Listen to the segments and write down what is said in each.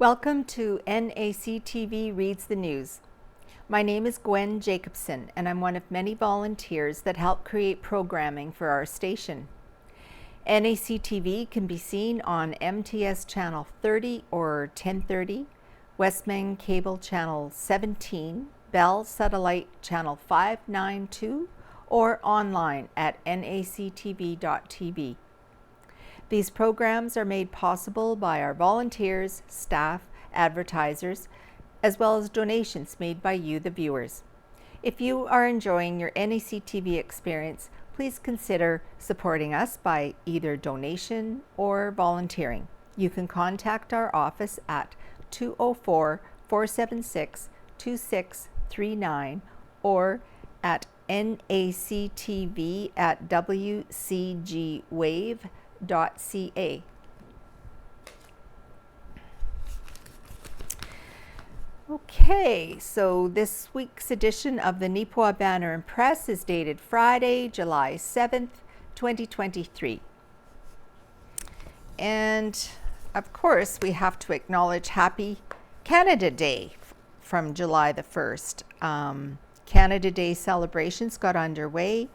Welcome to NACTV Reads the News. My name is Gwen Jacobsen, and I'm one of many volunteers that help create programming for our station. NACTV can be seen on MTS Channel 30 or 1030, Westman Cable Channel 17, Bell Satellite Channel 592, or online at nactv.tv. These programs are made possible by our volunteers, staff, advertisers, as well as donations made by you, the viewers. If you are enjoying your NACTV experience, please consider supporting us by either donation or volunteering. You can contact our office at 204-476-2639 or at nactv@wcgwave.ca. Okay, so this week's edition of the Neepawa Banner and Press is dated Friday, July 7th, 2023. And of course, we have to acknowledge Happy Canada Day from July the 1st. Canada Day celebrations got underway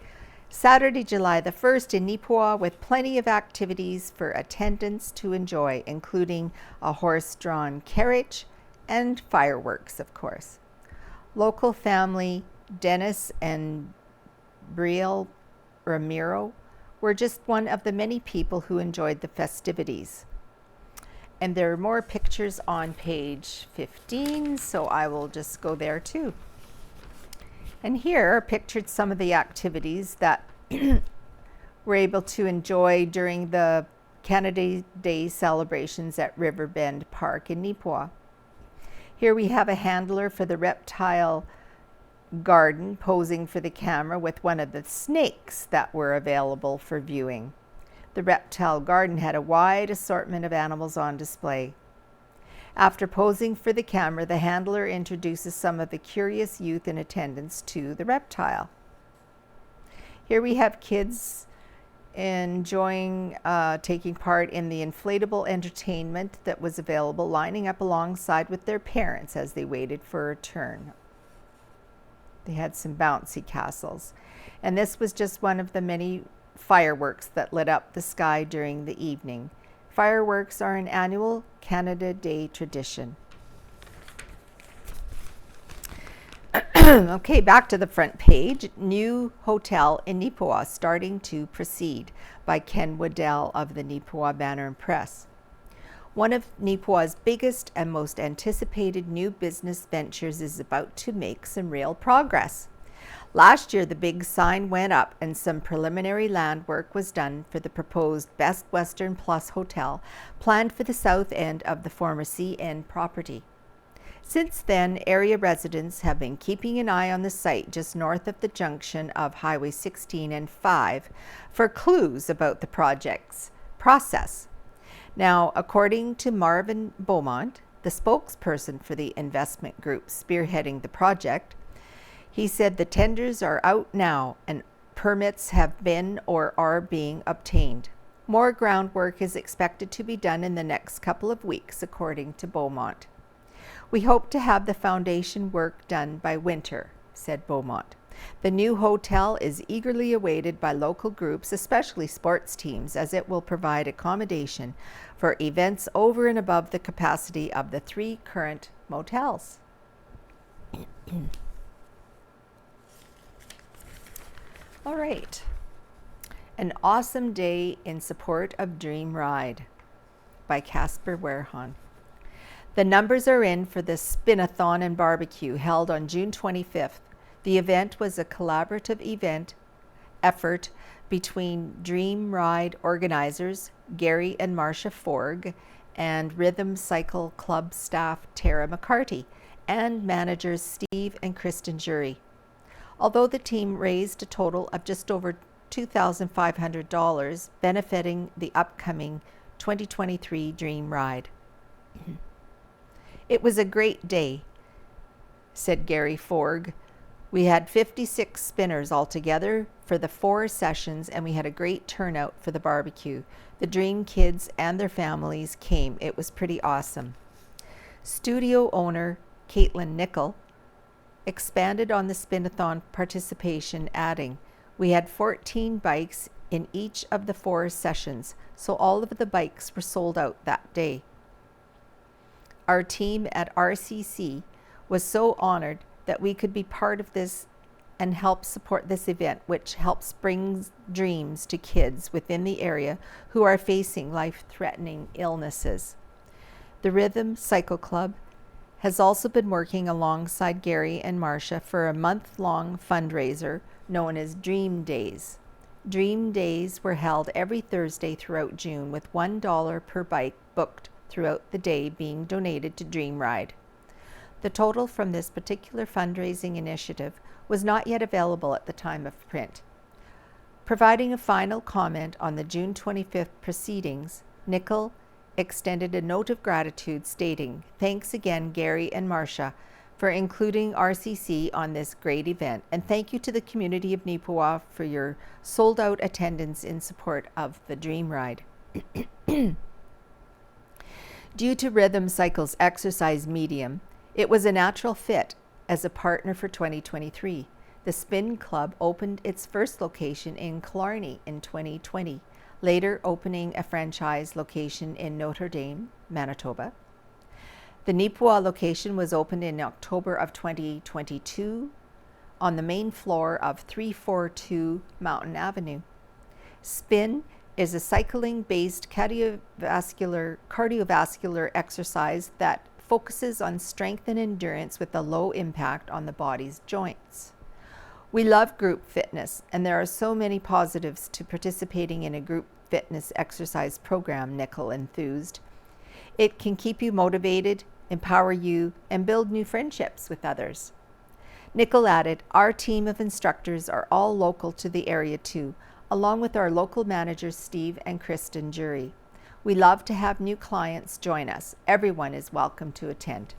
Saturday, July the 1st in Neepawa with plenty of activities for attendants to enjoy, including a horse-drawn carriage and fireworks, of course. Local family Dennis and Brielle Ramiro were just one of the many people who enjoyed the festivities. And there are more pictures on page 15, so I will just go there too. And here are pictured some of the activities that we're able to enjoy during the Canada Day celebrations at Riverbend Park in Neepawa. Here we have a handler for the reptile garden posing for the camera with one of the snakes that were available for viewing. The reptile garden had a wide assortment of animals on display. After posing for the camera, the handler introduces some of the curious youth in attendance to the reptile. Here we have kids enjoying taking part in the inflatable entertainment that was available, lining up alongside with their parents as they waited for a turn. They had some bouncy castles. And this was just one of the many fireworks that lit up the sky during the evening. Fireworks are an annual Canada Day tradition. Okay, back to the front page. New hotel in Neepawa starting to proceed by Ken Waddell of the Neepawa Banner and Press. One of Neepawa's biggest and most anticipated new business ventures is about to make some real progress. Last year, the big sign went up and some preliminary land work was done for the proposed Best Western Plus Hotel planned for the south end of the former CN property. Since then, area residents have been keeping an eye on the site just north of the junction of Highway 16 and 5 for clues about the project's process. Now, according to Marvin Beaumont, the spokesperson for the investment group spearheading the project, he said the tenders are out now and permits have been or are being obtained. More groundwork is expected to be done in the next couple of weeks, according to Beaumont. We hope to have the foundation work done by winter, said Beaumont. The new hotel is eagerly awaited by local groups, especially sports teams, as it will provide accommodation for events over and above the capacity of the 3 current motels. All right. An awesome day in support of Dream Ride by Casper Werhan. The numbers are in for the Spin-a-thon and barbecue held on June 25th. The event was a collaborative effort between Dream Ride organizers Gary and Marcia Forg and Rhythm Cycle Club staff Tara McCarty and managers Steve and Kristen Jury. Although the team raised a total of just over $2,500 benefiting the upcoming 2023 Dream Ride. It was a great day, said Gary Forg. We had 56 spinners altogether for the 4 sessions, and we had a great turnout for the barbecue. The Dream kids and their families came. It was pretty awesome. Studio owner Caitlin Nickel expanded on the spin-a-thon participation, adding, "We had 14 bikes in each of the 4 sessions, so all of the bikes were sold out that day. Our team at RCC was so honored that we could be part of this and help support this event, which helps bring dreams to kids within the area who are facing life-threatening illnesses." The Rhythm Cycle Club has also been working alongside Gary and Marcia for a month-long fundraiser known as Dream Days. Dream Days were held every Thursday throughout June, with $1 per bike booked throughout the day being donated to Dream Ride. The total from this particular fundraising initiative was not yet available at the time of print. Providing a final comment on the June 25th proceedings, Nickel extended a note of gratitude stating, "Thanks again, Gary and Marcia, for including RCC on this great event, and thank you to the community of Neepawa for your sold-out attendance in support of the Dream Ride." Due to Rhythm Cycle's exercise medium, it was a natural fit as a partner for 2023. The Spin Club opened its first location in Killarney in 2020, later opening a franchise location in Notre Dame, Manitoba. The Neepawa location was opened in October of 2022 on the main floor of 342 Mountain Avenue. Spin is a cycling-based cardiovascular exercise that focuses on strength and endurance with a low impact on the body's joints. We love group fitness, and there are so many positives to participating in a group fitness exercise program, Nickel enthused. It can keep you motivated, empower you, and build new friendships with others. Nickel added, "Our team of instructors are all local to the area too, along with our local managers Steve and Kristen Jury. We love to have new clients join us. Everyone is welcome to attend."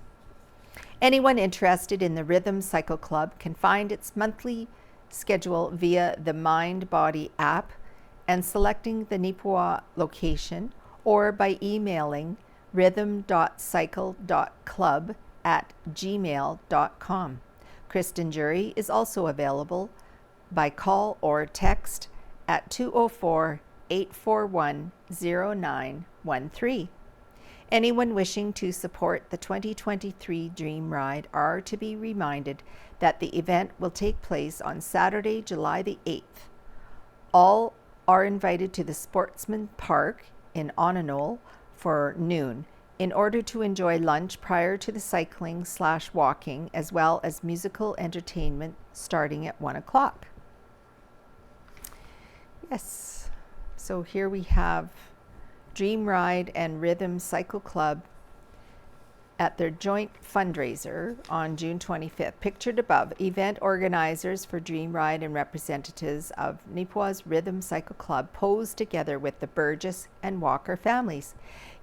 Anyone interested in the Rhythm Cycle Club can find its monthly schedule via the Mind Body app and selecting the Neepawa location, or by emailing rhythm.cycle.club@gmail.com. Kristen Jury is also available by call or text at 204-841-0913. Anyone wishing to support the 2023 Dream Ride are to be reminded that the event will take place on Saturday, July the 8th. All are invited to the Sportsman Park in Onanole for noon in order to enjoy lunch prior to the cycling/walking, as well as musical entertainment starting at 1 o'clock. Yes, so here we have Dream Ride and Rhythm Cycle Club at their joint fundraiser on June 25th. Pictured above, event organizers for Dream Ride and representatives of Neepawa's Rhythm Cycle Club posed together with the Burgess and Walker families.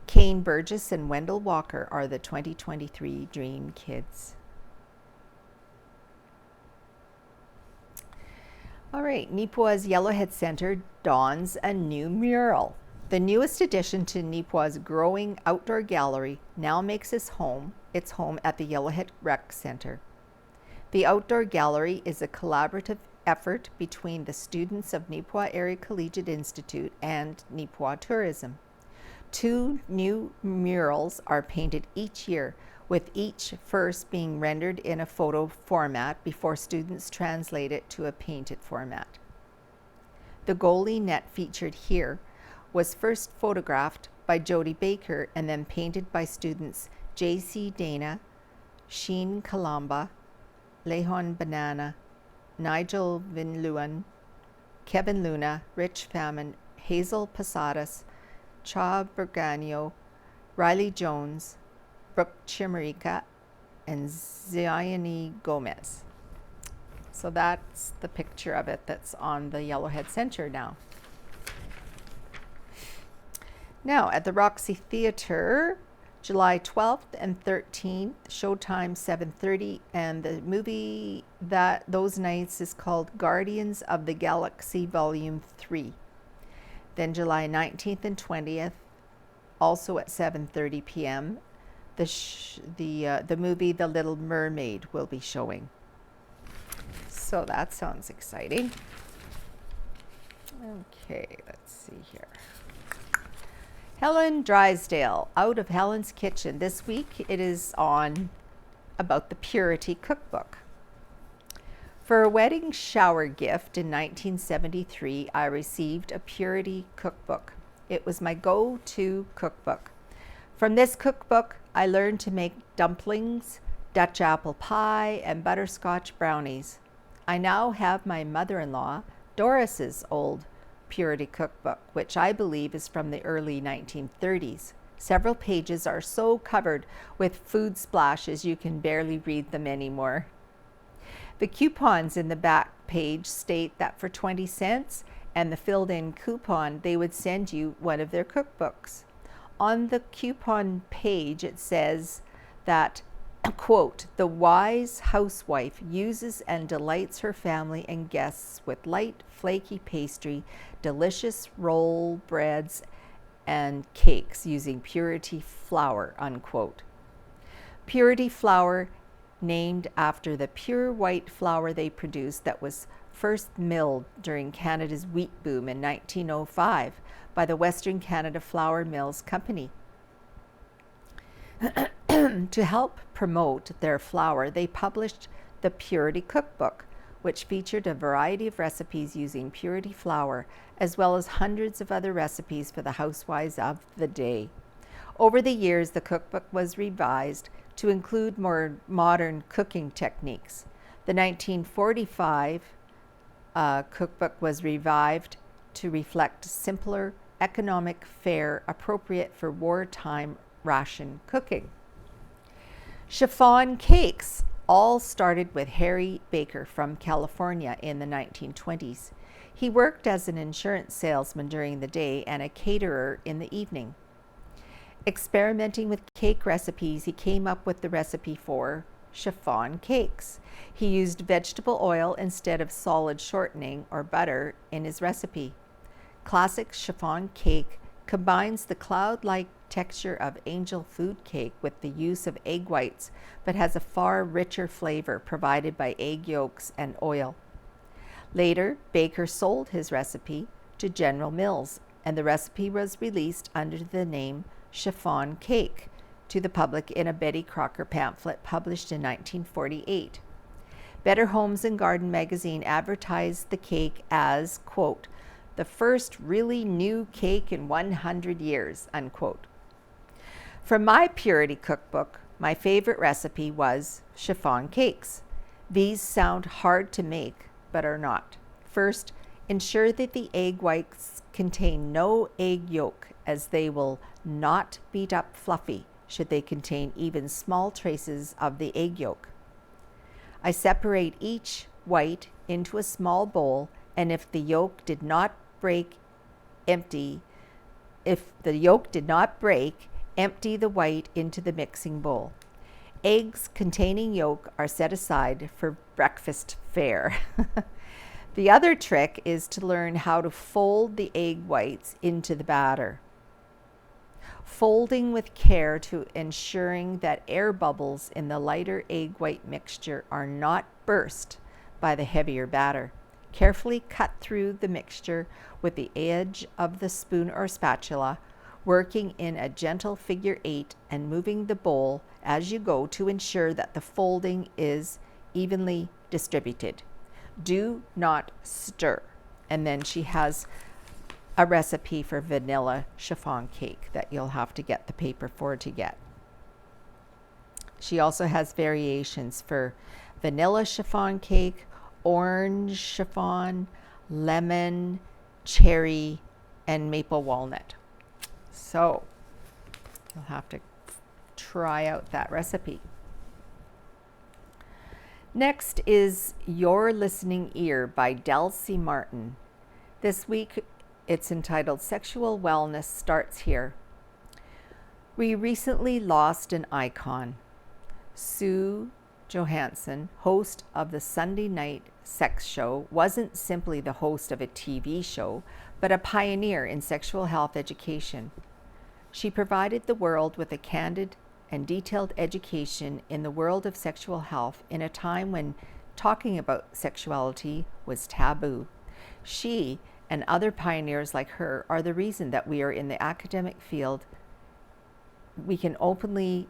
Kane Burgess and Wendell Walker are the 2023 Dream Kids. All right, Neepawa's Yellowhead Center dons a new mural. The newest addition to Neepawa's growing outdoor gallery now makes its home at the Yellowhead Rec Center. The outdoor gallery is a collaborative effort between the students of Neepawa Area Collegiate Institute and Neepawa Tourism. 2 new murals are painted each year, with each first being rendered in a photo format before students translate it to a painted format. The goalie net featured here was first photographed by Jody Baker and then painted by students J.C. Dana, Sheen Kalamba, Lehon Banana, Nigel Vinluan, Kevin Luna, Rich Famine, Hazel Posadas, Cha Berganio, Riley Jones, Brooke Chimerica, and Zioni Gomez. So that's the picture of it that's on the Yellowhead Center now. Now, at the Roxy Theatre, July 12th and 13th, showtime 7:30, and the movie those nights is called Guardians of the Galaxy Volume 3. Then July 19th and 20th, also at 7:30 p.m., the movie The Little Mermaid will be showing. So that sounds exciting. Okay, let's see here. Helen Drysdale, Out of Helen's Kitchen. This week it is on about the Purity Cookbook. For a wedding shower gift in 1973, I received a Purity Cookbook. It was my go-to cookbook. From this cookbook, I learned to make dumplings, Dutch apple pie, and butterscotch brownies. I now have my mother-in-law, Doris's old Purity Cookbook, which I believe is from the early 1930s. Several pages are so covered with food splashes you can barely read them anymore. The coupons in the back page state that for 20 cents and the filled-in coupon, they would send you one of their cookbooks. On the coupon page, it says that, quote, the wise housewife uses and delights her family and guests with light, flaky pastry, delicious roll breads, and cakes using Purity flour, unquote. Purity flour, named after the pure white flour they produced that was first milled during Canada's wheat boom in 1905 by the Western Canada Flour Mills Company. To help promote their flour, they published the Purity Cookbook, which featured a variety of recipes using Purity flour, as well as hundreds of other recipes for the housewives of the day. Over the years, the cookbook was revised to include more modern cooking techniques. The 1945 cookbook was revived to reflect simpler, economic fare appropriate for wartime ration cooking. Chiffon cakes all started with Harry Baker from California in the 1920s. He worked as an insurance salesman during the day and a caterer in the evening. Experimenting with cake recipes, he came up with the recipe for chiffon cakes. He used vegetable oil instead of solid shortening or butter in his recipe. Classic chiffon cake combines the cloud-like texture of angel food cake with the use of egg whites, but has a far richer flavor provided by egg yolks and oil. Later, Baker sold his recipe to General Mills, and the recipe was released under the name chiffon cake to the public in a Betty Crocker pamphlet published in 1948. Better Homes and Garden magazine advertised the cake as, quote, the first really new cake in 100 years, unquote. From my Purity cookbook, my favorite recipe was chiffon cakes. These sound hard to make, but are not. First, ensure that the egg whites contain no egg yolk, as they will not beat up fluffy should they contain even small traces of the egg yolk. I separate each white into a small bowl, and if the yolk did not break, empty the white into the mixing bowl. Eggs containing yolk are set aside for breakfast fare. The other trick is to learn how to fold the egg whites into the batter. Folding with care to ensuring that air bubbles in the lighter egg white mixture are not burst by the heavier batter. Carefully cut through the mixture with the edge of the spoon or spatula, working in a gentle figure 8 and moving the bowl as you go to ensure that the folding is evenly distributed. Do not stir. And then she has a recipe for vanilla chiffon cake that you'll have to get the paper for to get. She also has variations for vanilla chiffon cake, orange chiffon, lemon, cherry, and maple walnut. So you'll have to try out that recipe. Next is Your Listening Ear by Delcy Martin. This week it's entitled Sexual Wellness Starts Here. We recently lost an icon. Sue Johansson, host of the Sunday night sex show, wasn't simply the host of a TV show, but a pioneer in sexual health education. She provided the world with a candid and detailed education in the world of sexual health in a time when talking about sexuality was taboo. She and other pioneers like her are the reason that we are in the academic field. We can openly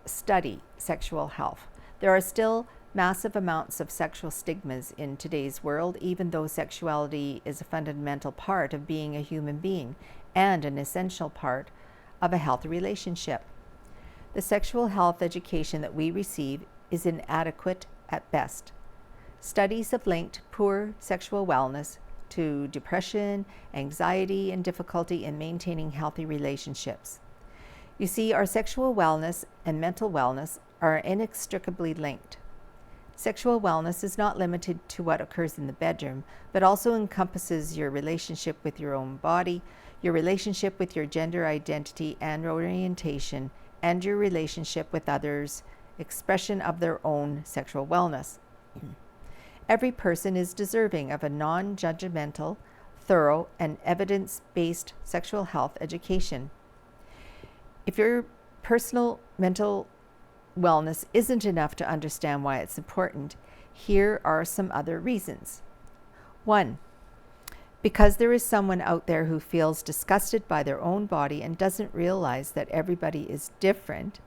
study sexual health. There are still massive amounts of sexual stigmas in today's world, even though sexuality is a fundamental part of being a human being and an essential part of a healthy relationship. The sexual health education that we receive is inadequate at best. Studies have linked poor sexual wellness to depression, anxiety, and difficulty in maintaining healthy relationships. You see, our sexual wellness and mental wellness are inextricably linked. Sexual wellness is not limited to what occurs in the bedroom, but also encompasses your relationship with your own body, your relationship with your gender identity and orientation, and your relationship with others' expression of their own sexual wellness. Every person is deserving of a non-judgmental, thorough, and evidence-based sexual health education. If your personal mental wellness isn't enough to understand why it's important, here are some other reasons. 1. Because there is someone out there who feels disgusted by their own body and doesn't realize that everybody is different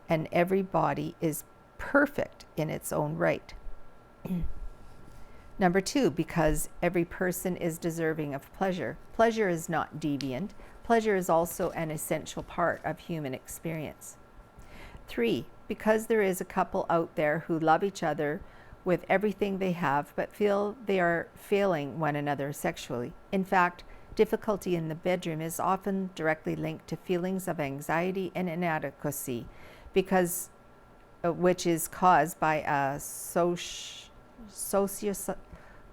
and every body is perfect in its own right. Number 2, because every person is deserving of pleasure. Pleasure is not deviant. Pleasure is also an essential part of human experience. 3, because there is a couple out there who love each other with everything they have, but feel they are failing one another sexually. In fact, difficulty in the bedroom is often directly linked to feelings of anxiety and inadequacy, which is caused by a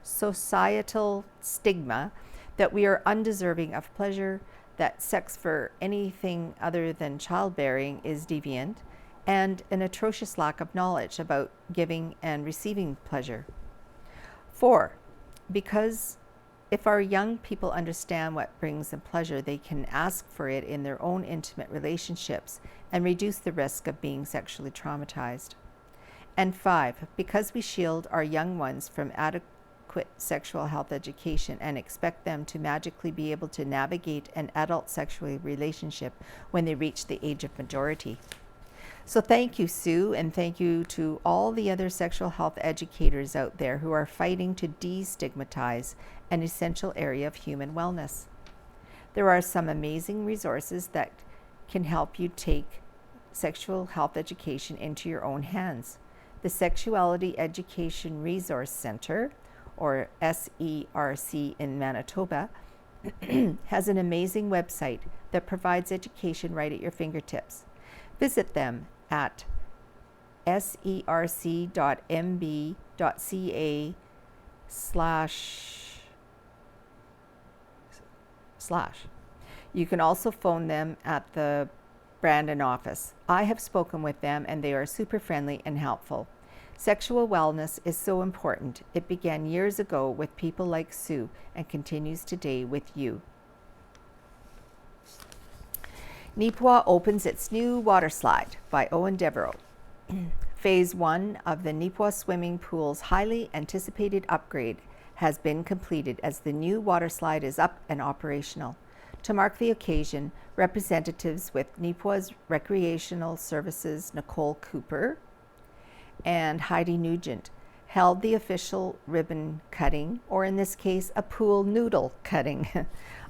societal stigma that we are undeserving of pleasure, that sex for anything other than childbearing is deviant, and an atrocious lack of knowledge about giving and receiving pleasure. 4, because if our young people understand what brings them pleasure, they can ask for it in their own intimate relationships and reduce the risk of being sexually traumatized. And 5, because we shield our young ones from adequate sexual health education and expect them to magically be able to navigate an adult sexual relationship when they reach the age of majority. So thank you, Sue, and thank you to all the other sexual health educators out there who are fighting to destigmatize an essential area of human wellness. There are some amazing resources that can help you take sexual health education into your own hands. The Sexuality Education Resource Center, or SERC in Manitoba, has an amazing website that provides education right at your fingertips. Visit them at serc.mb.ca/. You can also phone them at the Brandon office. I have spoken with them and they are super friendly and helpful. Sexual wellness is so important. It began years ago with people like Sue and continues today with you. Neepawa opens its new water slide by Owen Devereaux. Phase 1 of the Neepawa swimming pool's highly anticipated upgrade has been completed as the new water slide is up and operational. To mark the occasion, representatives with Neepawa's Recreational Services Nicole Cooper and Heidi Nugent held the official ribbon cutting, or in this case, a pool noodle cutting,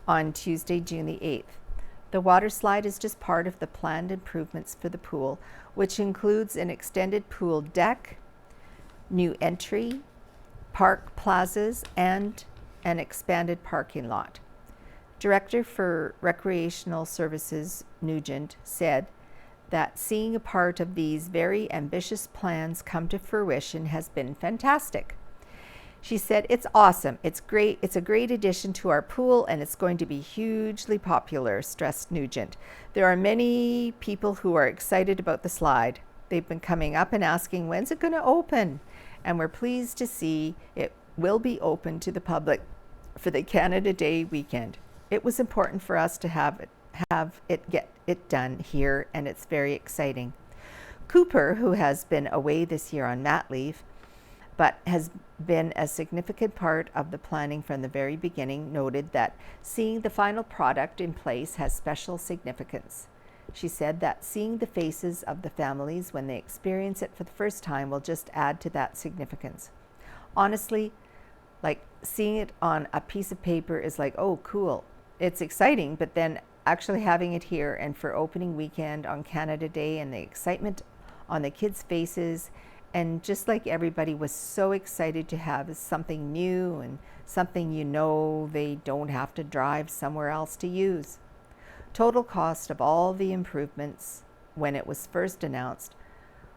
on Tuesday, June the 8th. The water slide is just part of the planned improvements for the pool, which includes an extended pool deck, new entry, park plazas, and an expanded parking lot. Director for Recreational Services Nugent said that seeing a part of these very ambitious plans come to fruition has been fantastic. She said, "It's awesome. It's great. It's a great addition to our pool and it's going to be hugely popular," stressed Nugent. "There are many people who are excited about the slide. They've been coming up and asking, when's it going to open? And we're pleased to see it will be open to the public for the Canada Day weekend. It was important for us to have it it done here, and it's very exciting. Cooper, who has been away this year on mat leave, but has been a significant part of the planning from the very beginning, noted that seeing the final product in place has special significance. She said that seeing the faces of the families when they experience it for the first time will just add to that significance. Honestly, like seeing it on a piece of paper is like, oh, cool. It's exciting, but then actually having it here and for opening weekend on Canada Day and the excitement on the kids' faces, and just like everybody was so excited to have something new and something they don't have to drive somewhere else to use. Total cost of all the improvements when it was first announced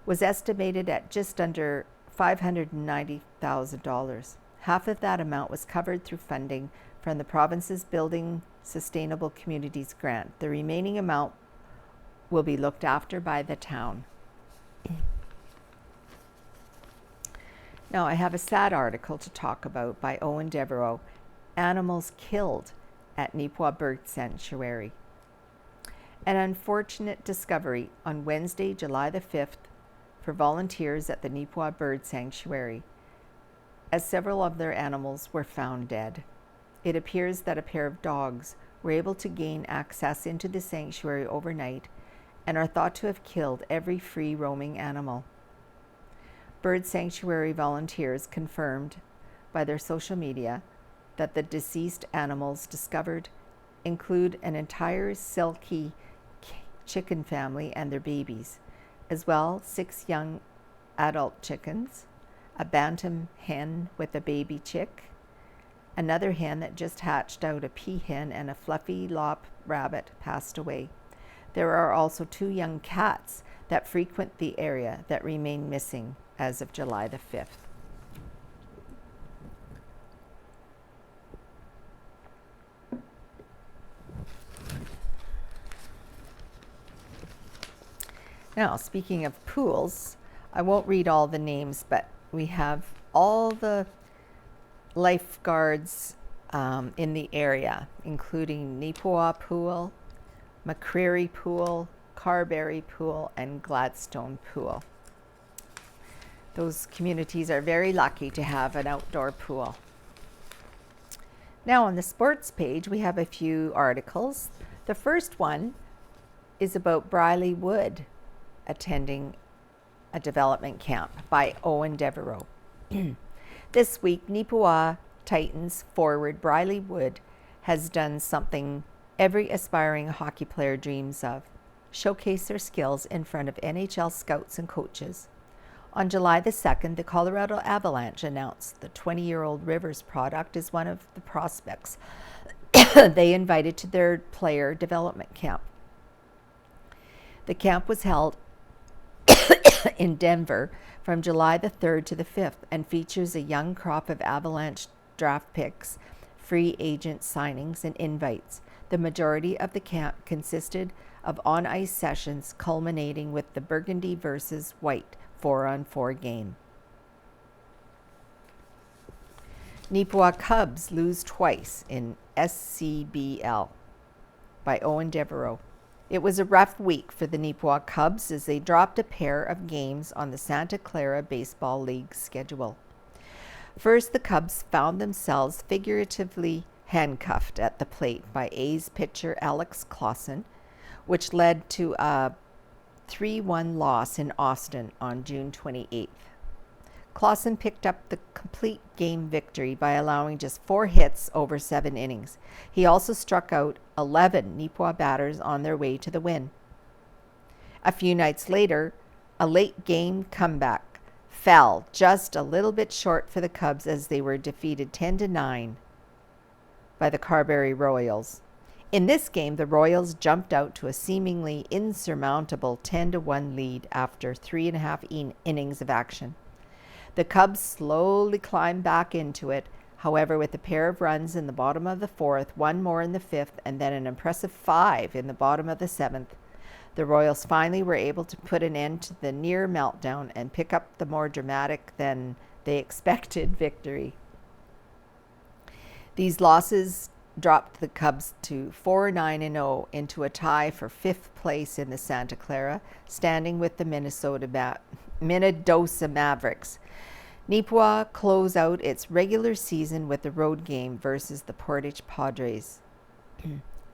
was estimated at just under $590,000. Half of that amount was covered through funding from the province's Building Sustainable Communities grant. The remaining amount will be looked after by the town. Now, I have a sad article to talk about by Owen Devereaux, Animals Killed at Neepawa Bird Sanctuary. An unfortunate discovery on Wednesday, July the 5th, for volunteers at the Neepawa Bird Sanctuary, as several of their animals were found dead. It appears that a pair of dogs were able to gain access into the sanctuary overnight and are thought to have killed every free roaming animal. Bird Sanctuary volunteers confirmed by their social media that the deceased animals discovered include an entire silky chicken family and their babies, as well 6 young adult chickens, a bantam hen with a baby chick, another hen that just hatched out a peahen, and a fluffy lop rabbit passed away. There are also 2 young cats that frequent the area that remain missing as of July the 5th. Now, speaking of pools, I won't read all the names, but we have all the lifeguards in the area, including Neepawa Pool, McCreary Pool, Carberry Pool, and Gladstone Pool. Those communities are very lucky to have an outdoor pool. Now, on the sports page, we have a few articles. The first one is about Briley Wood attending a development camp by Owen Devereaux. This week, Neepawa Titans forward Briley Wood has done something every aspiring hockey player dreams of: showcase their skills in front of NHL scouts and coaches. On July the 2nd, the Colorado Avalanche announced the 20-year-old Rivers product is one of the prospects they invited to their player development camp. The camp was held in Denver from July the 3rd to the 5th and features a young crop of Avalanche draft picks, free agent signings, and invites. The majority of the camp consisted of on-ice sessions culminating with the Burgundy versus White 4-on-4 game. Neepawa Cubs lose twice in SCBL by Owen Devereaux. It was a rough week for the Neepawa Cubs as they dropped a pair of games on the Santa Clara Baseball League schedule. First, the Cubs found themselves figuratively handcuffed at the plate by A's pitcher Alex Clausen, which led to a 3-1 loss in Austin on June 28th. Clausen picked up the complete game victory by allowing just 4 hits over 7 innings. He also struck out 11 Neepawa batters on their way to the win. A few nights later, a late game comeback fell just a little bit short for the Cubs as they were defeated 10-9 by the Carberry Royals. In this game, the Royals jumped out to a seemingly insurmountable 10-1 lead after 3.5 innings of action. The Cubs slowly climbed back into it, however, with a pair of runs in the bottom of the 4th, 1 more in the 5th, and then an impressive 5 in the bottom of the 7th. The Royals finally were able to put an end to the near meltdown and pick up the more dramatic than they expected victory. These losses dropped the Cubs to 4-9-0 into a tie for 5th place in the Santa Clara, standing with the Minnesota Mavericks. Neepawa closed out its regular season with a road game versus the Portage Padres.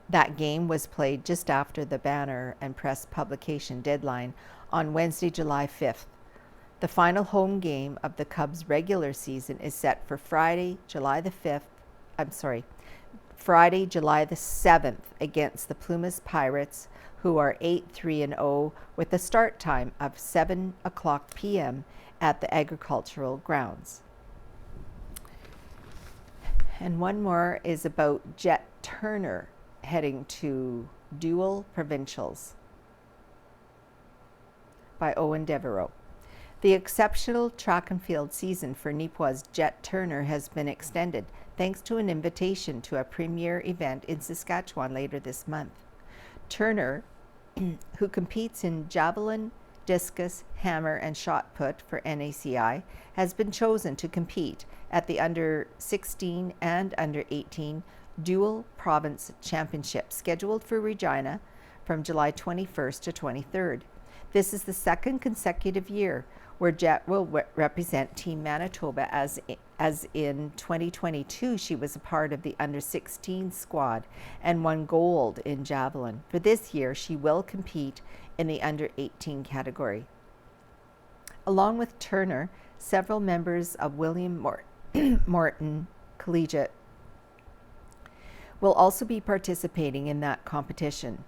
That game was played just after the banner and press publication deadline on Wednesday, July 5th. The final home game of the Cubs' regular season is set for Friday, July the 7th against the Plumas Pirates, who are 8-3-0 with a start time of 7 o'clock p.m. at the agricultural grounds. And one more is about Jet Turner heading to dual provincials by Owen Devereaux. The exceptional track and field season for Neepawa's Jet Turner has been extended thanks to an invitation to a premier event in Saskatchewan later this month. Turner, who competes in javelin, discus, hammer, and shot put for NACI, has been chosen to compete at the under 16 and under 18 dual province championships scheduled for Regina from July 21st to 23rd. This is the second consecutive year where Jet will represent Team Manitoba, as in 2022 she was a part of the under 16 squad and won gold in javelin. For this year she will compete in the under 18 category. Along with Turner, several members of William Morton Collegiate will also be participating in that competition.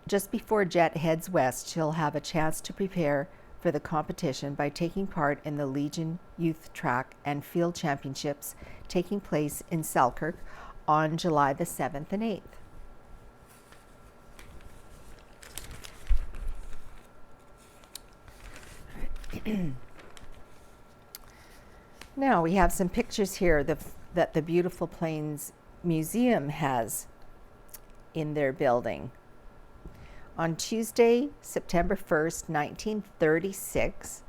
Just before Jet heads west, she'll have a chance to prepare for the competition by taking part in the Legion Youth Track and Field Championships taking place in Selkirk on July the 7th and 8th. Now we have some pictures here that the Beautiful Plains Museum has in their building. On Tuesday, September 1st, 1936,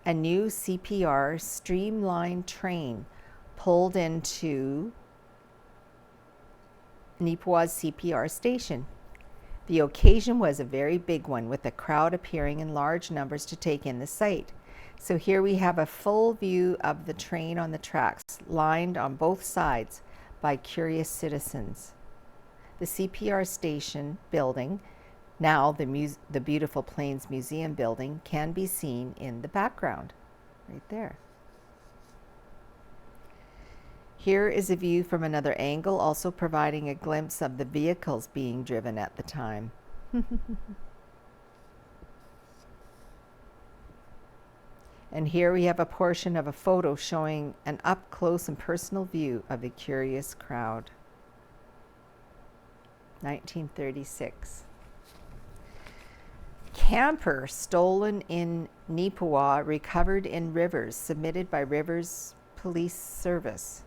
a new CPR streamlined train pulled into Neepawa's CPR station. The occasion was a very big one, with a crowd appearing in large numbers to take in the sight. So here we have a full view of the train on the tracks, lined on both sides by curious citizens. The CPR station building, now the Beautiful Plains Museum building, can be seen in the background, right there. Here is a view from another angle, also providing a glimpse of the vehicles being driven at the time. And here we have a portion of a photo showing an up-close and personal view of the curious crowd. 1936. Camper stolen in Neepawa recovered in Rivers, submitted by Rivers Police Service.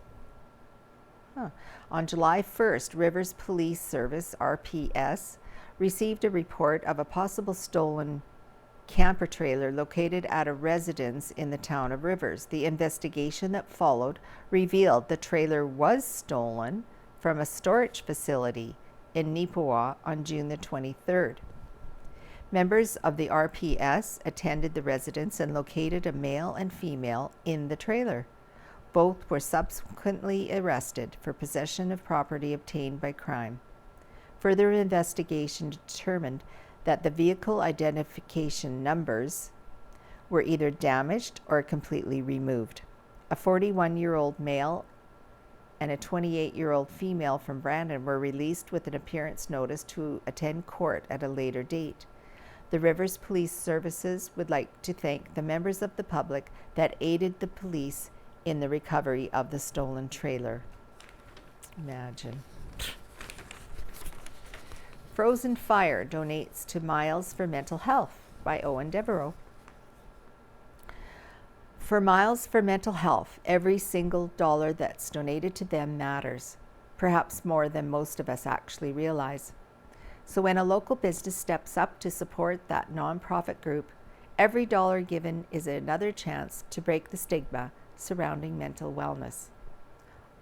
On July 1st, Rivers Police Service, RPS, received a report of a possible stolen camper trailer located at a residence in the town of Rivers. The investigation that followed revealed the trailer was stolen from a storage facility in Neepawa on June the 23rd. Members of the RPS attended the residence and located a male and female in the trailer. Both were subsequently arrested for possession of property obtained by crime. Further investigation determined that the vehicle identification numbers were either damaged or completely removed. A 41-year-old male and a 28-year-old female from Brandon were released with an appearance notice to attend court at a later date. The Rivers Police Services would like to thank the members of the public that aided the police in the recovery of the stolen trailer. Imagine. Frozen Fire donates to Miles for Mental Health by Owen Devereaux. For Miles for Mental Health, every single dollar that's donated to them matters, perhaps more than most of us actually realize. So when a local business steps up to support that nonprofit group, every dollar given is another chance to break the stigma surrounding mental wellness.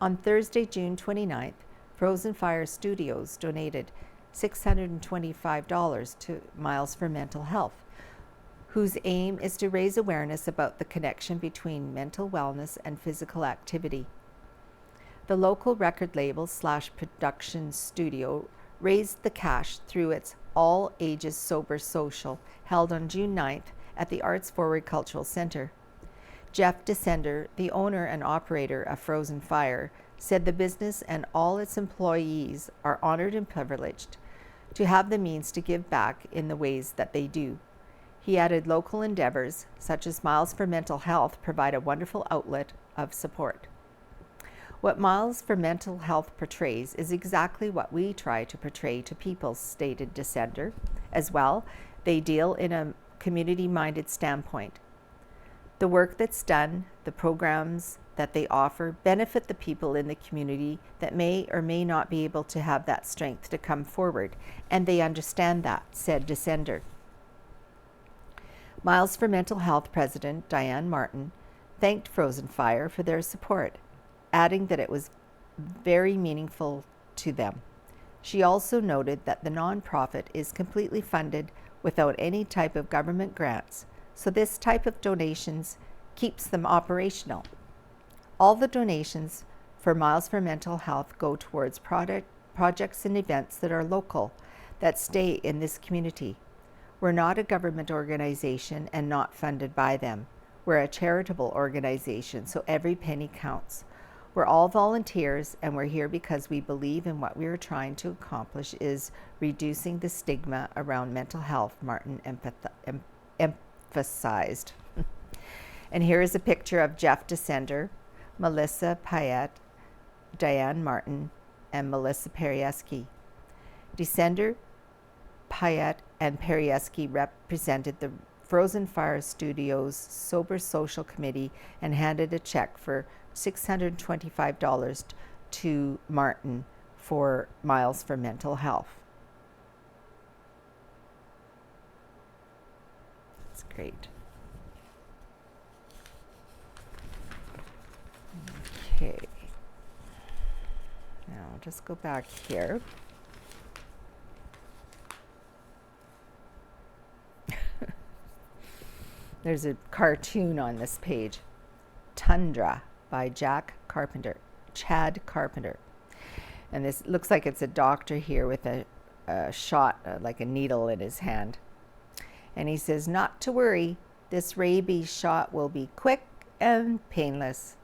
On Thursday, June 29th, Frozen Fire Studios donated $625 to Miles for Mental Health, whose aim is to raise awareness about the connection between mental wellness and physical activity. The local record label / production studio raised the cash through its All Ages Sober Social held on June 9th at the Arts Forward Cultural Centre. Jeff Descender, the owner and operator of Frozen Fire, said the business and all its employees are honored and privileged to have the means to give back in the ways that they do. He added local endeavors, such as Miles for Mental Health, provide a wonderful outlet of support. What Miles for Mental Health portrays is exactly what we try to portray to people, stated Descender. As well, they deal in a community-minded standpoint. The work that's done, the programs that they offer, benefit the people in the community that may or may not be able to have that strength to come forward, and they understand that, said Descender. Miles for Mental Health President Diane Martin thanked Frozen Fire for their support, adding that it was very meaningful to them. She also noted that the nonprofit is completely funded without any type of government grants, so this type of donations keeps them operational. All the donations for Miles for Mental Health go towards projects and events that are local, that stay in this community. We're not a government organization and not funded by them. We're a charitable organization, so every penny counts. We're all volunteers, and we're here because we believe in what we are trying to accomplish is reducing the stigma around mental health, Martin emphasized. And here is a picture of Jeff Descender, Melissa Payette, Diane Martin, and Melissa Perieski. Descender, Payette, and Perieski represented the Frozen Fire Studios Sober Social Committee and handed a check for $625 to Martin for Miles for Mental Health. That's great. Okay. Now I'll just go back here. There's a cartoon on this page, Tundra by Chad Carpenter. And this looks like it's a doctor here with a shot, like a needle in his hand. And he says, not to worry, this rabies shot will be quick and painless.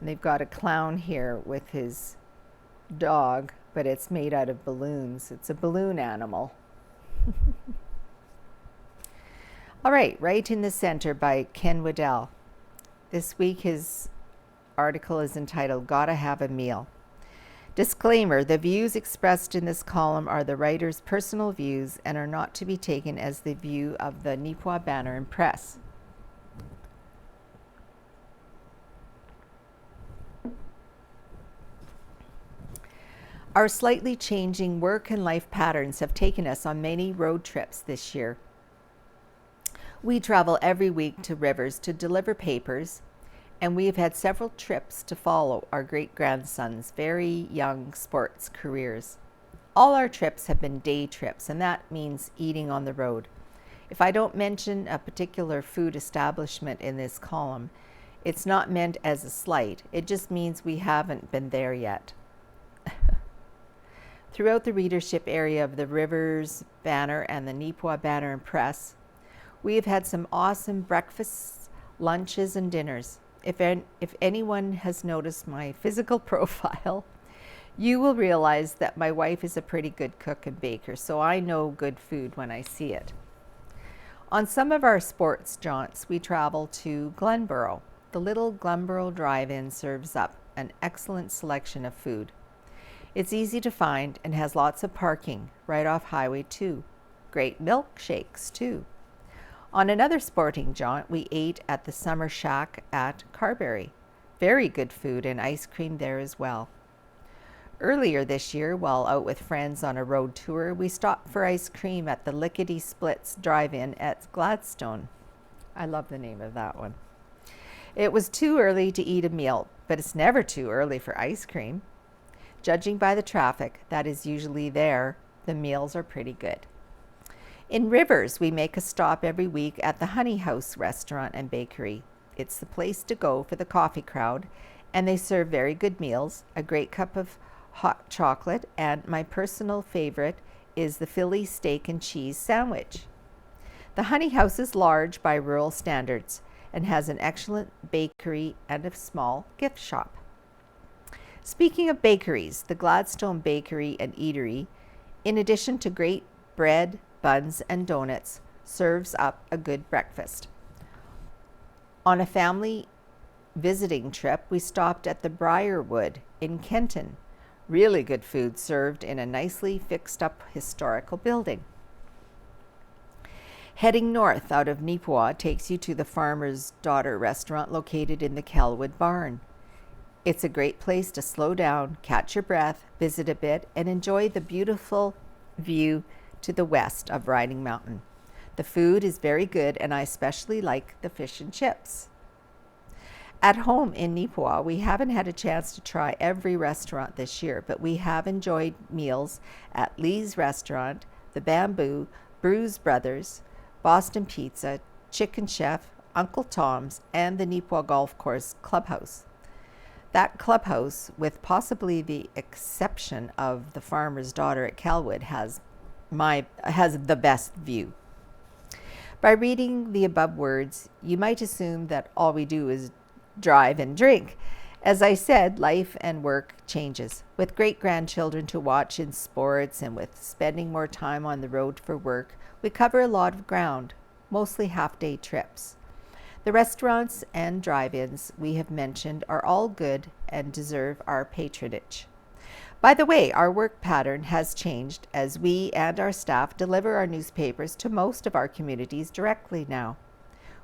And they've got a clown here with his dog, but it's made out of balloons. It's a balloon animal. All right, Right in the Center by Ken Waddell. This week his article is entitled, Gotta Have a Meal. Disclaimer, the views expressed in this column are the writer's personal views and are not to be taken as the view of the Neepawa Banner and Press. Our slightly changing work and life patterns have taken us on many road trips this year. We travel every week to Rivers to deliver papers, and we have had several trips to follow our great-grandsons' very young sports careers. All our trips have been day trips, and that means eating on the road. If I don't mention a particular food establishment in this column, it's not meant as a slight. It just means we haven't been there yet. Throughout the readership area of the Rivers Banner and the Neepawa Banner and Press, we have had some awesome breakfasts, lunches, and dinners. If anyone has noticed my physical profile, you will realize that my wife is a pretty good cook and baker, so I know good food when I see it. On some of our sports jaunts, we travel to Glenboro. The little Glenboro Drive-In serves up an excellent selection of food. It's easy to find and has lots of parking right off Highway 2. Great milkshakes, too. On another sporting jaunt, we ate at the Summer Shack at Carberry. Very good food and ice cream there as well. Earlier this year, while out with friends on a road tour, we stopped for ice cream at the Lickety Splits Drive-In at Gladstone. I love the name of that one. It was too early to eat a meal, but it's never too early for ice cream. Judging by the traffic that is usually there, the meals are pretty good. In Rivers, we make a stop every week at the Honey House restaurant and bakery. It's the place to go for the coffee crowd, and they serve very good meals, a great cup of hot chocolate, and my personal favorite is the Philly steak and cheese sandwich. The Honey House is large by rural standards and has an excellent bakery and a small gift shop. Speaking of bakeries, the Gladstone Bakery and Eatery, in addition to great bread, buns, and donuts, serves up a good breakfast. On a family visiting trip, we stopped at the Briarwood in Kenton. Really good food served in a nicely fixed up historical building. Heading north out of Neepawa takes you to the Farmer's Daughter restaurant located in the Kelwood Barn. It's a great place to slow down, catch your breath, visit a bit, and enjoy the beautiful view to the west of Riding Mountain. The food is very good, and I especially like the fish and chips. At home in Neepawa, we haven't had a chance to try every restaurant this year, but we have enjoyed meals at Lee's Restaurant, the Bamboo, Bruise Brothers, Boston Pizza, Chicken Chef, Uncle Tom's, and the Neepawa Golf Course Clubhouse. That clubhouse, with possibly the exception of the Farmer's Daughter at Kelwood, has the best view. By reading the above words, you might assume that all we do is drive and drink. As I said, life and work changes. With great-grandchildren to watch in sports and with spending more time on the road for work, we cover a lot of ground, mostly half-day trips. The restaurants and drive-ins we have mentioned are all good and deserve our patronage. By the way, our work pattern has changed as we and our staff deliver our newspapers to most of our communities directly now.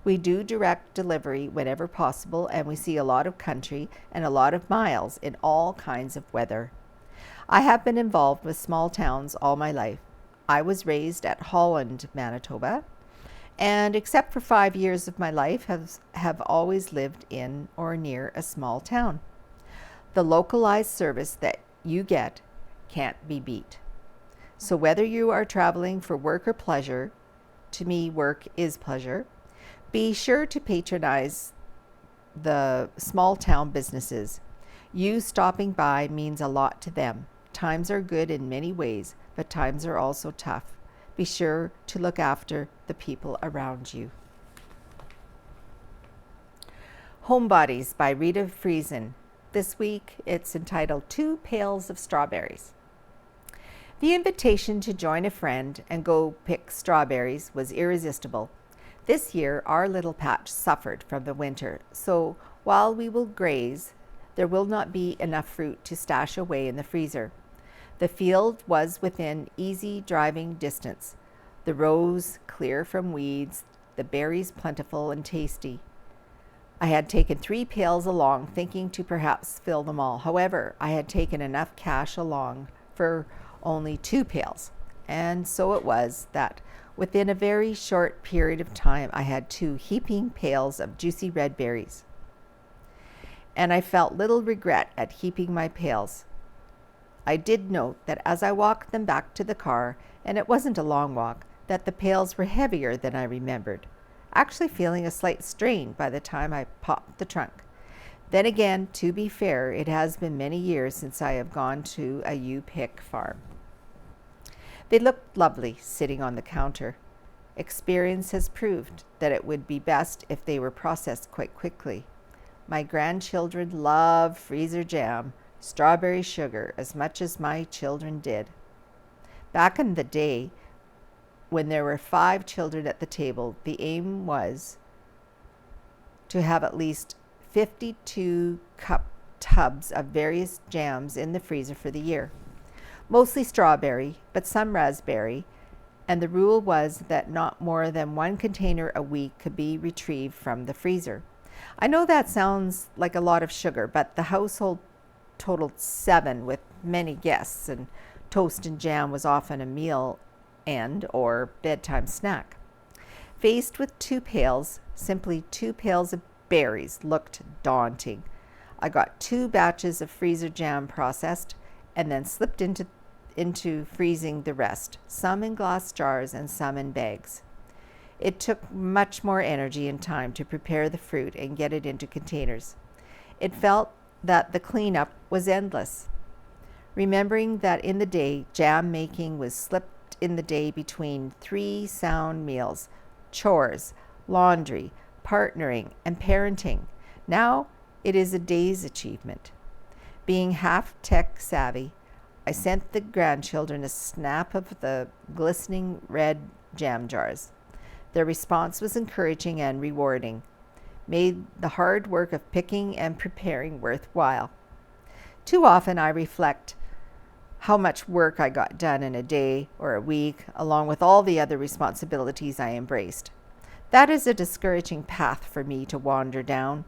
We do direct delivery whenever possible, and we see a lot of country and a lot of miles in all kinds of weather. I have been involved with small towns all my life. I was raised at Holland, Manitoba, and except for 5 years of my life have always lived in or near a small town. The localized service that you get can't be beat. So whether you are traveling for work or pleasure, to me work is pleasure, be sure to patronize the small town businesses. You stopping by means a lot to them. Times are good in many ways, but times are also tough. Be sure to look after the people around you. Homebodies by Rita Friesen. This week it's entitled 2 Pails of Strawberries. The invitation to join a friend and go pick strawberries was irresistible. This year our little patch suffered from the winter, so while we will graze, there will not be enough fruit to stash away in the freezer. The field was within easy driving distance, the rows clear from weeds, the berries plentiful and tasty. I had taken 3 pails along, thinking to perhaps fill them all. However, I had taken enough cash along for only 2 pails, and so it was that within a very short period of time I had 2 heaping pails of juicy red berries. And I felt little regret at heaping my pails. I did note that as I walked them back to the car, and it wasn't a long walk, that the pails were heavier than I remembered, actually feeling a slight strain by the time I popped the trunk. Then again, to be fair, it has been many years since I have gone to a U-Pick farm. They looked lovely sitting on the counter. Experience has proved that it would be best if they were processed quite quickly. My grandchildren love freezer jam, strawberry sugar as much as my children did. Back in the day, when there were 5 children at the table, the aim was to have at least 52 cup tubs of various jams in the freezer for the year. Mostly strawberry, but some raspberry, and the rule was that not more than 1 container a week could be retrieved from the freezer. I know that sounds like a lot of sugar, but the household totaled 7 with many guests, and toast and jam was often a meal and or bedtime snack. Faced with 2 pails, simply 2 pails of berries looked daunting. I got 2 batches of freezer jam processed and then slipped into freezing the rest, some in glass jars and some in bags. It took much more energy and time to prepare the fruit and get it into containers. It felt that the cleanup was endless. Remembering that in the day, jam making was slipped in the day between 3 sound meals, chores, laundry, partnering, and parenting. Now it is a day's achievement. Being half tech savvy, I sent the grandchildren a snap of the glistening red jam jars. Their response was encouraging and rewarding, made the hard work of picking and preparing worthwhile. Too often I reflect how much work I got done in a day or a week, along with all the other responsibilities I embraced. That is a discouraging path for me to wander down.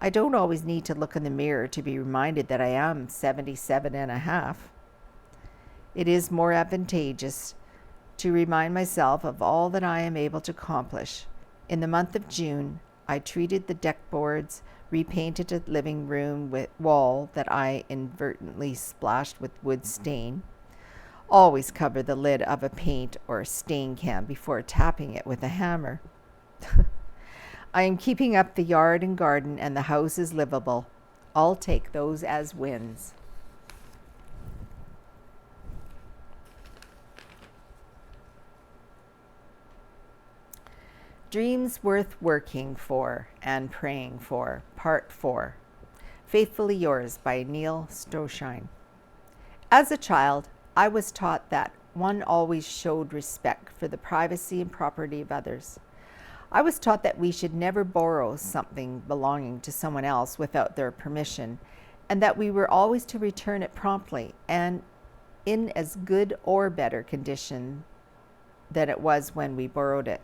I don't always need to look in the mirror to be reminded that I am 77 and a half. It is more advantageous to remind myself of all that I am able to accomplish. In the month of June, I treated the deck boards, repainted a living room wall that I inadvertently splashed with wood stain. Always cover the lid of a paint or stain can before tapping it with a hammer. I am keeping up the yard and garden, and the house is livable. I'll take those as wins. Dreams Worth Working For and Praying For, Part 4. Faithfully Yours by Neil Stoshine. As a child, I was taught that one always showed respect for the privacy and property of others. I was taught that we should never borrow something belonging to someone else without their permission, and that we were always to return it promptly and in as good or better condition than it was when we borrowed it.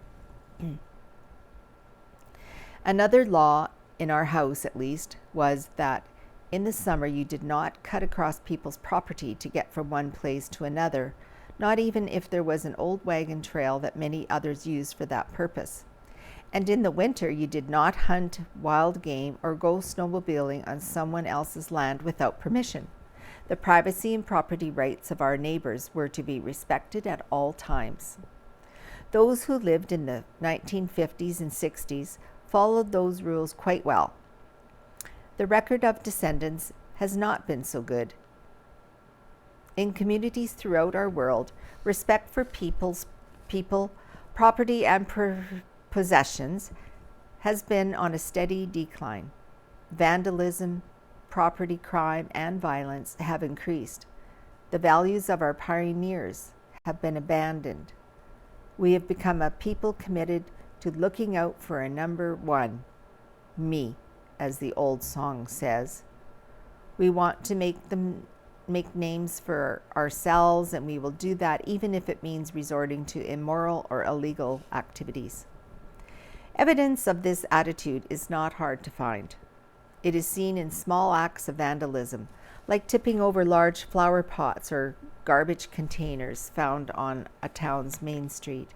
Another law, in our house at least, was that in the summer you did not cut across people's property to get from one place to another, not even if there was an old wagon trail that many others used for that purpose. And in the winter you did not hunt wild game or go snowmobiling on someone else's land without permission. The privacy and property rights of our neighbors were to be respected at all times. Those who lived in the 1950s and 60s followed those rules quite well. The record of descendants has not been so good. In communities throughout our world, respect for people, property, and possessions has been on a steady decline. Vandalism, property crime, and violence have increased. The values of our pioneers have been abandoned. We have become a people committed to looking out for a number one, me, as the old song says. We want to make names for ourselves, and we will do that even if it means resorting to immoral or illegal activities. Evidence of this attitude is not hard to find. It is seen in small acts of vandalism, like tipping over large flower pots or garbage containers found on a town's main street.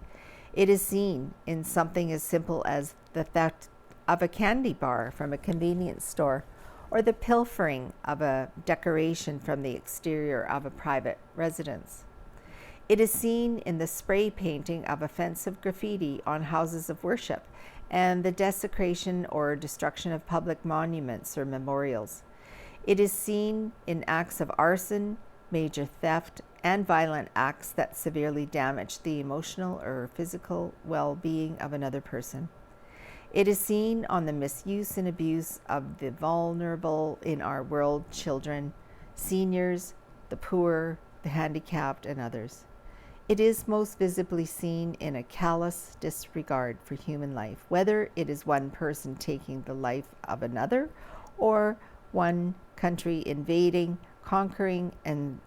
It is seen in something as simple as the theft of a candy bar from a convenience store, or the pilfering of a decoration from the exterior of a private residence. It is seen in the spray painting of offensive graffiti on houses of worship and the desecration or destruction of public monuments or memorials. It is seen in acts of arson, major theft, and violent acts that severely damage the emotional or physical well-being of another person. It is seen on the misuse and abuse of the vulnerable in our world, children, seniors, the poor, the handicapped, and others. It is most visibly seen in a callous disregard for human life, whether it is one person taking the life of another or one country invading, conquering, and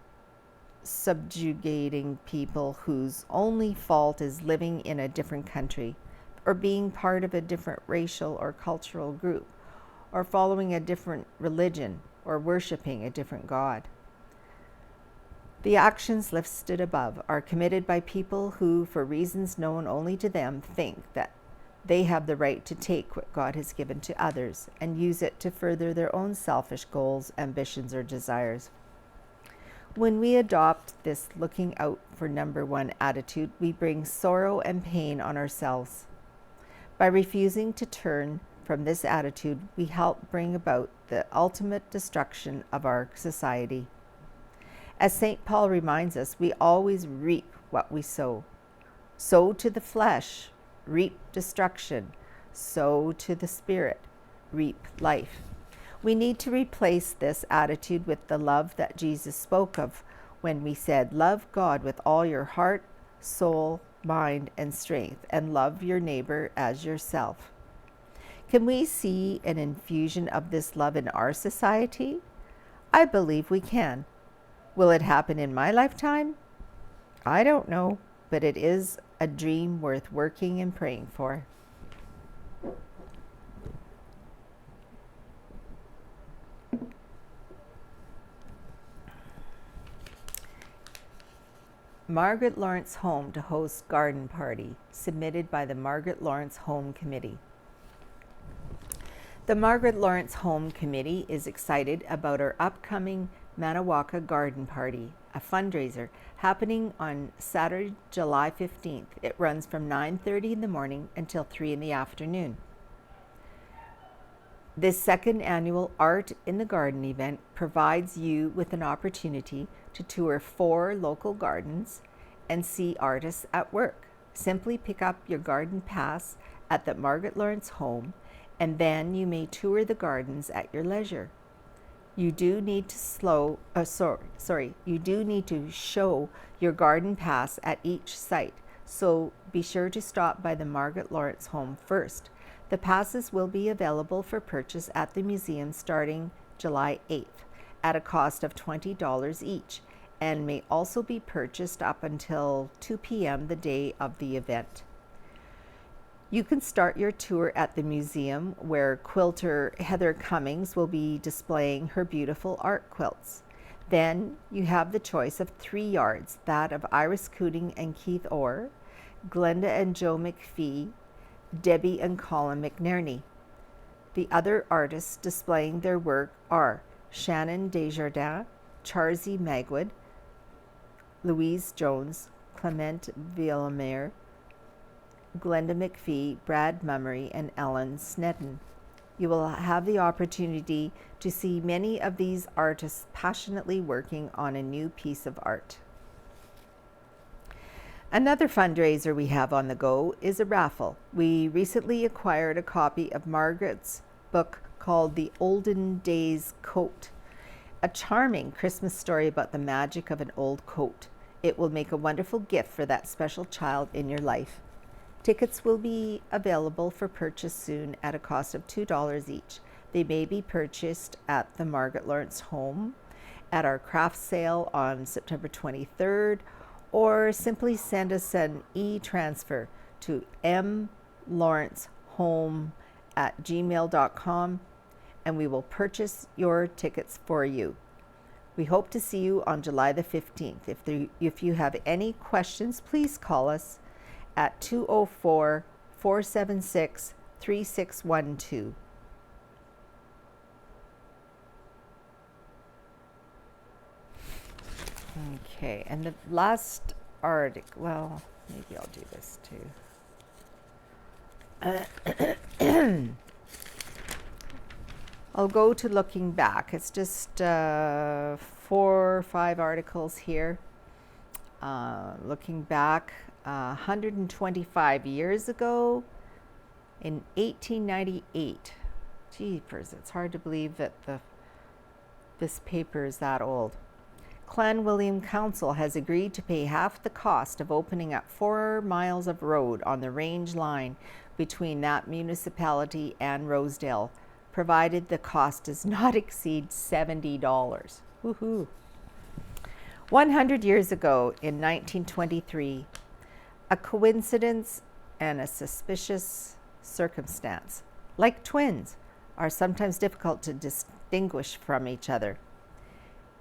subjugating people whose only fault is living in a different country, or being part of a different racial or cultural group, or following a different religion, or worshiping a different god. The actions listed above are committed by people who, for reasons known only to them, think that They have the right to take what God has given to others and use it to further their own selfish goals, ambitions, or desires. When we adopt this looking out for number one attitude, we bring sorrow and pain on ourselves. By refusing to turn from this attitude, we help bring about the ultimate destruction of our society. As St. Paul reminds us, we always reap what we sow. Sow to the flesh, reap destruction. Sow to the spirit, reap life. We need to replace this attitude with the love that Jesus spoke of when we said, love God with all your heart, soul, mind, and strength, and love your neighbor as yourself. Can we see an infusion of this love in our society? I believe we can. Will it happen in my lifetime? I don't know, but it is a dream worth working and praying for. Margaret Lawrence Home to host garden party, submitted by the Margaret Lawrence Home Committee. The Margaret Lawrence Home Committee is excited about our upcoming Manawanka Garden Party, a fundraiser happening on Saturday, July 15th. It runs from 9:30 in the morning until 3 in the afternoon. This second annual Art in the Garden event provides you with an opportunity to tour 4 local gardens and see artists at work. Simply pick up your garden pass at the Margaret Lawrence Home, and then you may tour the gardens at your leisure. You do need to you do need to show your garden pass at each site, so be sure to stop by the Margaret Lawrence Home first. The passes will be available for purchase at the museum starting July 8th at a cost of $20 each, and may also be purchased up until 2 p.m. the day of the event. You can start your tour at the museum, where quilter Heather Cummings will be displaying her beautiful art quilts. Then you have the choice of 3 yards, that of Iris Cooting and Keith Orr, Glenda and Joe McPhee, Debbie and Colin McNerney. The other artists displaying their work are Shannon Desjardins, Charzy Magwood, Louise Jones, Clement Villamere, Glenda McPhee, Brad Mummery, and Ellen Snedden. You will have the opportunity to see many of these artists passionately working on a new piece of art. Another fundraiser we have on the go is a raffle. We recently acquired a copy of Margaret's book called The Olden Days Coat, a charming Christmas story about the magic of an old coat. It will make a wonderful gift for that special child in your life. Tickets will be available for purchase soon at a cost of $2 each. They may be purchased at the Margaret Lawrence Home, at our craft sale on September 23rd, or simply send us an e-transfer to mlawrencehome@gmail.com, and we will purchase your tickets for you. We hope to see you on July the 15th. If you have any questions, please call us at 204-476-3612. Okay, and the last article, well, maybe I'll do this too. I'll go to looking back. It's just 4 or 5 articles here. Looking back 125 years ago, in 1898. Jeepers, it's hard to believe that this paper is that old. Clanwilliam Council has agreed to pay half the cost of opening up 4 miles of road on the range line between that municipality and Rosedale, provided the cost does not exceed $70. Woohoo! 100 years ago, in 1923, a coincidence and a suspicious circumstance, like twins, are sometimes difficult to distinguish from each other.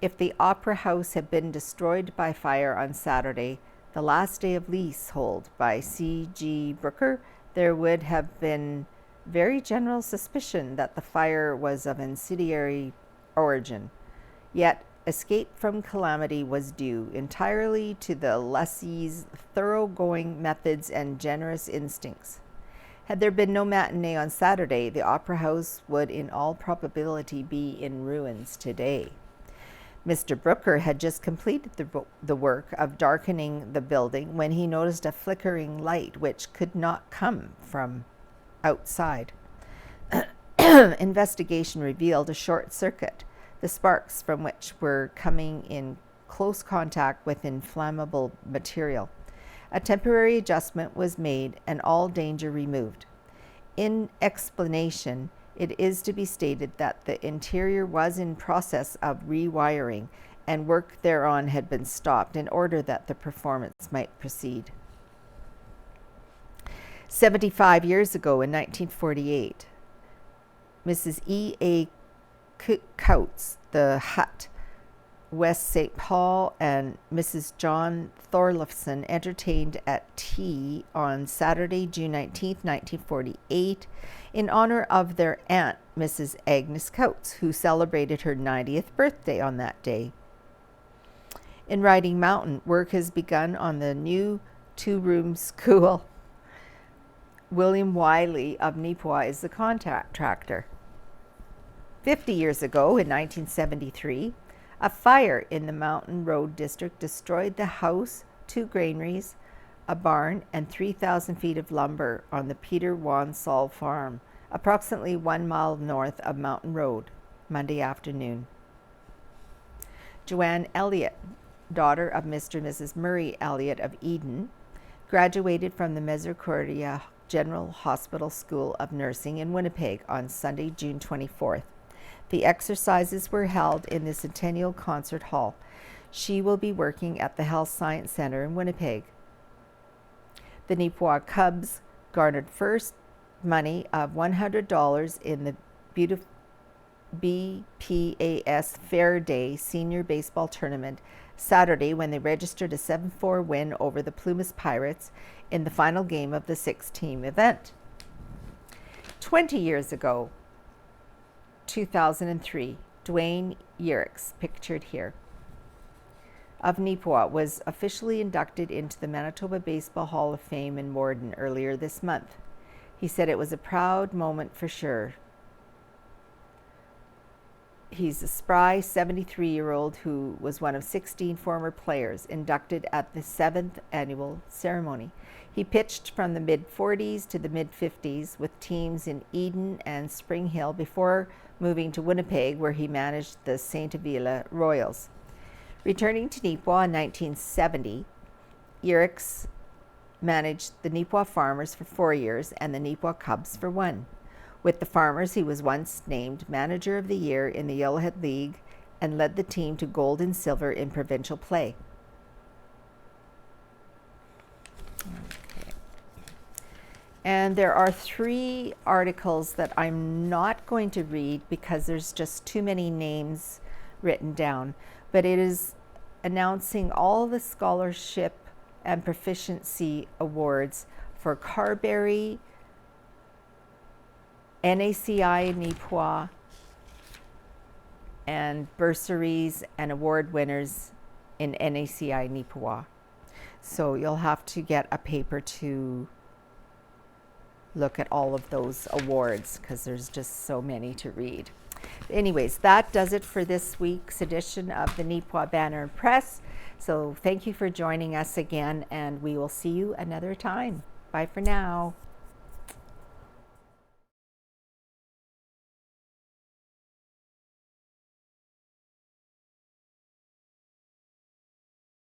If the Opera House had been destroyed by fire on Saturday, the last day of leasehold by C.G. Brooker, there would have been very general suspicion that the fire was of incendiary origin. Yet, escape from calamity was due entirely to the lessee's thoroughgoing methods and generous instincts. Had there been no matinee on Saturday, the Opera House would in all probability be in ruins today. Mr. Brooker had just completed the work of darkening the building when he noticed a flickering light which could not come from outside. Investigation revealed a short circuit, the sparks from which were coming in close contact with inflammable material. A temporary adjustment was made and all danger removed. In explanation, it is to be stated that the interior was in process of rewiring and work thereon had been stopped in order that the performance might proceed. 75 years ago in 1948, Mrs. E.A. Coates, the Hut, West St. Paul, and Mrs. John Thorlifson entertained at tea on Saturday, June 19, 1948, in honor of their aunt, Mrs. Agnes Coates, who celebrated her 90th birthday on that day. In Riding Mountain, work has begun on the new two-room school. William Wiley of Neepawa is the contractor. 50 years ago, in 1973, a fire in the Mountain Road district destroyed the house, 2 granaries, a barn, and 3,000 feet of lumber on the Peter Wansall farm, approximately 1 mile north of Mountain Road, Monday afternoon. Joanne Elliott, daughter of Mr. and Mrs. Murray Elliott of Eden, graduated from the Misericordia General Hospital School of Nursing in Winnipeg on Sunday, June 24th. The exercises were held in the Centennial Concert Hall. She will be working at the Health Science Center in Winnipeg. The Neepawa Cubs garnered first money of $100 in the BPAS Fair Day Senior Baseball Tournament Saturday when they registered a 7-4 win over the Plumas Pirates in the final game of the 6-team event. 20 years ago, 2003, Dwayne Yerix, pictured here, of Neepawa, was officially inducted into the Manitoba Baseball Hall of Fame in Morden earlier this month. He said it was a proud moment for sure. He's a spry 73-year-old who was one of 16 former players inducted at the 7th annual ceremony. He pitched from the mid-40s to the mid-50s with teams in Eden and Spring Hill before moving to Winnipeg, where he managed the St. Avila Royals. Returning to Neepawa in 1970, Yerix managed the Neepawa Farmers for 4 years and the Neepawa Cubs for 1. With the Farmers, he was once named Manager of the Year in the Yellowhead League and led the team to gold and silver in provincial play. Okay. And there are 3 articles that I'm not going to read because there's just too many names written down, but it is announcing all the scholarship and proficiency awards for Carberry, NACI Neepawa, and bursaries and award winners in NACI Neepawa. So you'll have to get a paper to look at all of those awards because there's just so many to read. Anyways, that does it for this week's edition of the Neepawa Banner and Press. So thank you for joining us again, and we will see you another time. Bye for now.